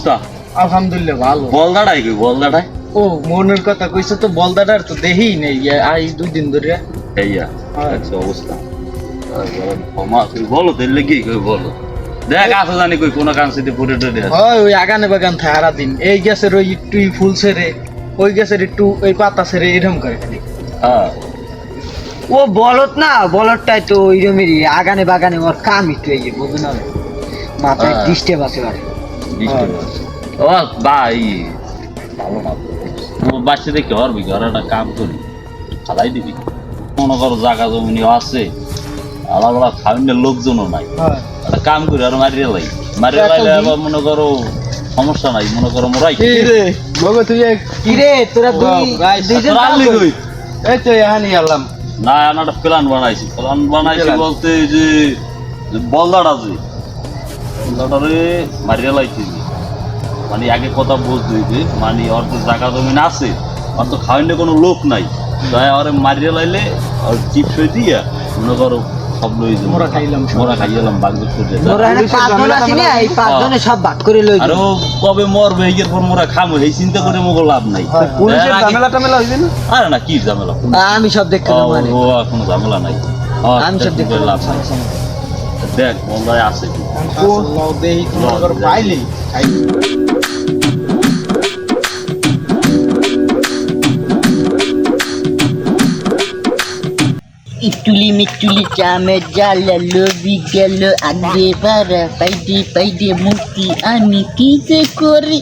অবস্থা? আলহামদুলিল্লাহ ভালো। বলদাটাই কই বলদাটাই? ও মনের কথা কইছে তো, বলদাটার তো দেহি নেই আই 2 দিন ধরে। এইয়া আচ্ছা অবস্থা। ক্ষমা তুই বলো তাহলে কি কই বলো। দেখ আছে জানি কই কোন কাঞ্চিতে পড়ে টড়ে আছে। হয় ওই আগানে বাগান সারা দিন, এই গাছের ওই একটু ফুল ছেড়ে, ওই গাছের একটু ওই পাতা ছেড়ে এরকম করে খালি। হ্যাঁ ও বলত না, বলতটাই তো ওইরকমই আগানে বাগানে ওর কাম একটু এই যে বুঝুন না, মাথায় হ্যাঁ। ডিস্টার্ব আছে বারে। ও ভাই ভালো না তো বাচ্চা দেখি হরবি ঘর একটা কাম করি খালাই দিবি মনে করো জায়গা জমি আছে আলাদা আলাদা খাওয়ানোর লোকজনও নাই হ্যাঁ একটা কাম করি আর মারিয়ে লাইলে আবার মনে করো সমস্যা নাই মনে করো মোরাই কি রে বগো তুই কি রে তোরা দুইজন কাম রাল্লি করিস? কই এই তো এখানে এলাম। না আমি একটা প্ল্যান বানাইছি Plan? বলতে এই যে বলদাটা যে বলদাটারে মারিয়ে লাইছি মানে আগে কথা বলতে হইবে মানে ওর তো জায়গা জমিন আছে ওর তো খাওয়ানোর কোনো লোক নাই তাই ওরে মারিয়ে লাইলে আর চিপস হয়ে দিয়া মনে করো সব লই যাবো মোরা খাইলাম সব। মোরা খাইলাম বাগদর করে তোরা এখানে পাঁচজন আছি না, এই পাঁচজনে সব ভাগ করে লই আর ও কবে মরবে এর পর মোরা খামো এই চিন্তা করে মোগো লাভ নাই পুলিশের ঝামেলা টামেলা হইবে না? আরে না কি ঝামেলা আমি সব দেখতে ও মানে ও কোনো ঝামেলা নাই আমি সব দেখতে লাভ নাই দেখ বন্ধায় আছে আল্লাহ দেহি তোমার পাইলি খাই। ইটুলি মিটুলি চামে জ্বালালো বিগেল আগে পারা পাইডে মুক্তি আমি কি যে করি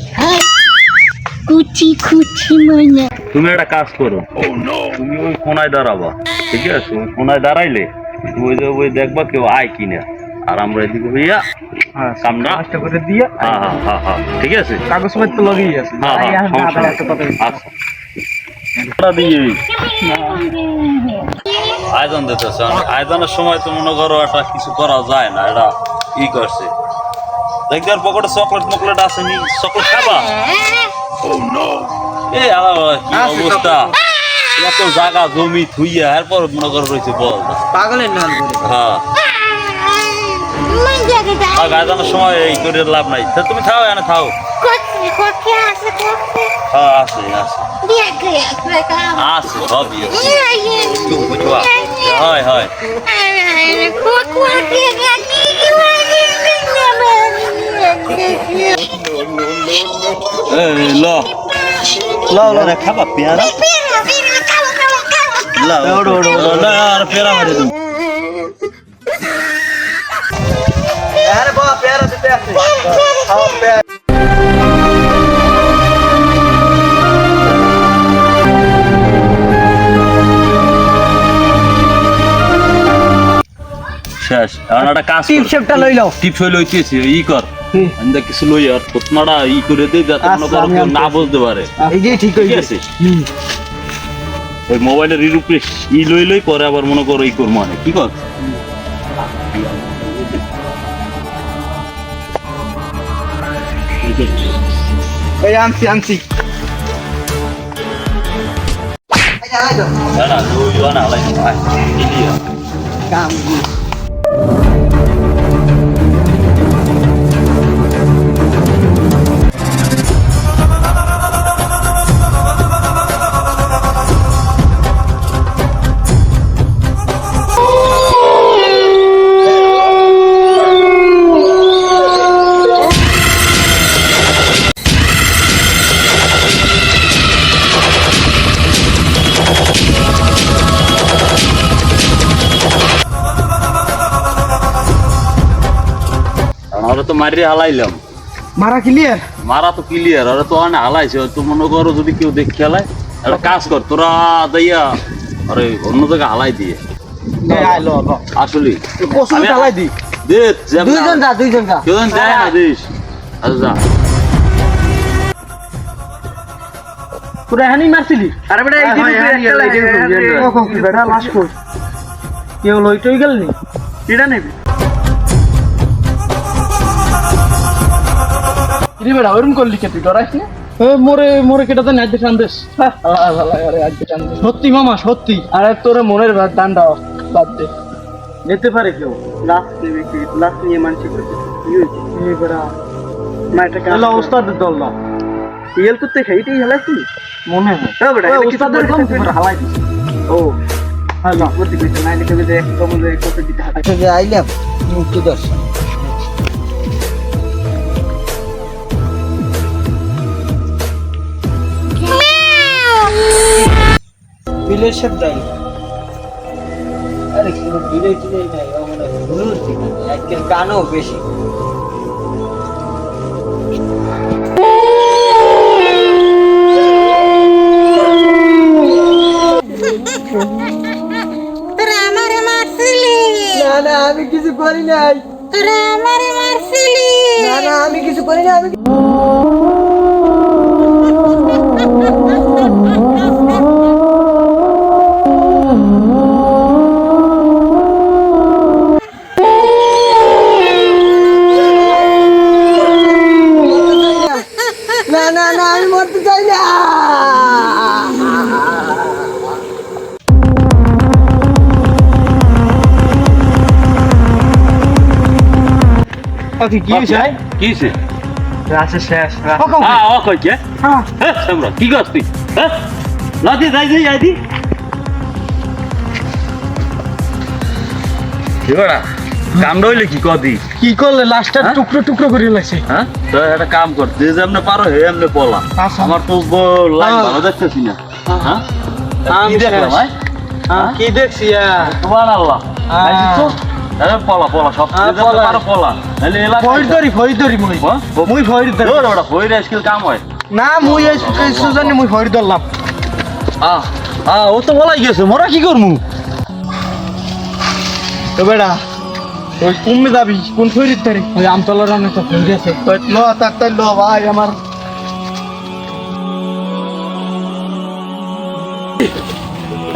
কুচি কুচি মনে। তুমি একটা কাজ করো তুমি ওই কোনায় দাঁড়াবা ঠিক আছে ওই কোনায় দাঁড়াইলে ওই যে ওই দেখবা কেউ আয় কিনা আর আমরা এদিকে হইয়া কামটা কষ্ট করে দিয়া হ্যাঁ ঠিক আছে কাগজপত্র তো লগেই আছে। হ্যাঁ সমস্যা নাই। আচ্ছা ওটা দিয়ে আয়োজন দিতেছে আয়োজনের সময় তো মনে করো একটা কিছু করা যায় না এটা ই করছে দেখবার পকেটে চকলেট মকলেট আসেনি চকলেট খাবা এ কি অবস্থা এত জায়গা জমি থুইয়া এরপর মনে করো রয়েছে বল পাগলের নাম করে হ্যাঁ আয়োজনের সময় এই করে লাভ নাই তা তুমি খাও এনে খাও হ্যাঁ আছে সবই তুমি বুঝবা হয় ল খাবা পেয়ারা আর পেয়ারা মারি তুমি আরে বাবা পেয়ারা দিতে আছে। শেষ এখন একটা কাজ টিপসেপটা লই লও। টিপস হইলে হইতেছি ই কর আমি কিছু লই আর তোতনাটা ই করে দেই যাতে মনে করো কেউ না বুঝতে পারে এই যে ঠিক ঠিক হইছে। আছে ওই মোবাইলের রিপ্লেস ই লই পরে আবার মনে করো ই করবো মানে কি কর এই আনছি না লই না লাই ভাই ইডিয়া কাম ওরা তো মারিয়ে হালাইলাম মারা ক্লিয়ার। মারা তো ক্লিয়ার ওরা তো অনেক হালাইছে তো মনে করো যদি কেউ দেখে হালায় একটা কাজ কর তোরা দাইয়া আরে অন্য জায়গায় হালাই দিয়ে আইলো আসলে কসু চালাই দি দে দুইজন যা কেউ দেয় না দিস আচ্ছা যা পুরো এখানেই মারছিলি? আরে বেটা এই দিন বেটা লাশ কই কেউ লইটই গেল নি এটা নেবে রে বেটা ওরম করলি কে তুই ডরাইস না? মোরে কেটাতে নাইতে চান্দেস সত্যি মামা সত্যি। আরে তোর মনের দানটা বাদ দে যেতে পারে কেউ লাশ নেবে কি লাশ নিয়ে মানছি কি হয়েছে বেটা মাইটা কাজ এলা ওস্তাদের দল না রিয়েল করতে খাইতেই হেলাইছি মনে হয় এ বেটা এটা ওস্তাদের কম করে হালাই দিছে ও হ্যালো করতে কইছে না লিখে দে কম দে কত দিতে হাতে যে আইলাম মুক্তি দর্শন বিলের শব্দ আরে কোনো বিলে টিলে নাই মানে ভুল ঠিক আজকের গানও বেশি তোরা আমারে মারছিলি না না আমি কিছু করি নাই তোরা আমারে মারছিলি না না আমি কিছু করি না আমি না না না আমি মরতে চাই না ওকে কি হইছে কি হইছে রাশে শেষ হ্যাঁ ও কই কে হ্যাঁ হ্যাঁ সামরা কি করছ তুই হ্যাঁ লাদি যাই দি এবারে কাম রইলে কি কদি কি করলে লাস্টটা হ্যাঁ? টুকরো টুকরো করে লাগছে হ্যাঁ তো একটা কাম কর তুই যে এমনি পারো হে এমনি পলা আচ্ছা। আমার তো লাইন ভালো দেখতেছি না হ্যাঁ আমি কি দেখলাম শেষ। ভাই কি দেখছি সুবহানাল্লাহ আইছি তো আরে পলা সব হ্যাঁ, যে পলা। পারো পলা নালে এলাকা ফরিদরি মুই হ্যাঁ? মুই ফরিদরি ওর ওটা হইরে স্কিল কাম হয় না মুই এই সুজানি মুই ফরিদ ধরলাম ও তো বলাই গেছে মোরা কি করমু তো বেড়া ওই তুমি যাবি কোন ফরিদ ধরে ওই আমতলার অনেক তো ফরিদ আছে ল তাই ল ভাই আমার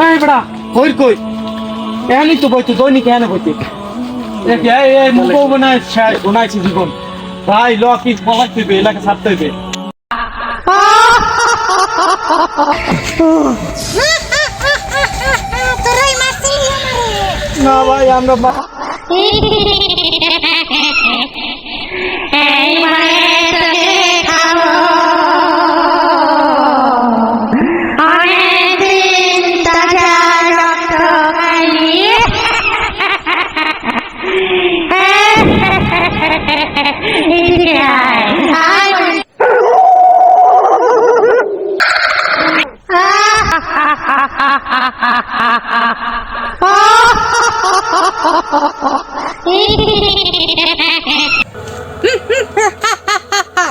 এই বেড়া ফরিদ কই এখানেই তো বইতে দৈনিক এখানে বইতে এই মুখ বানায় বানাইছি জীবন ভাই ল কি পলাক দিবে এলাকা ছাড়তে হইবে তোরাই মারছিলি আমারে না ভাই আমরা এই মায়ের তোকে খাবো অনেকদিন তাজা রক্ত খাইলি এদিকে আয় আয়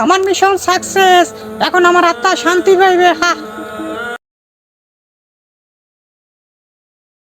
আমার মিশন সাকসেস এখন আমার আত্মা শান্তি পাইবে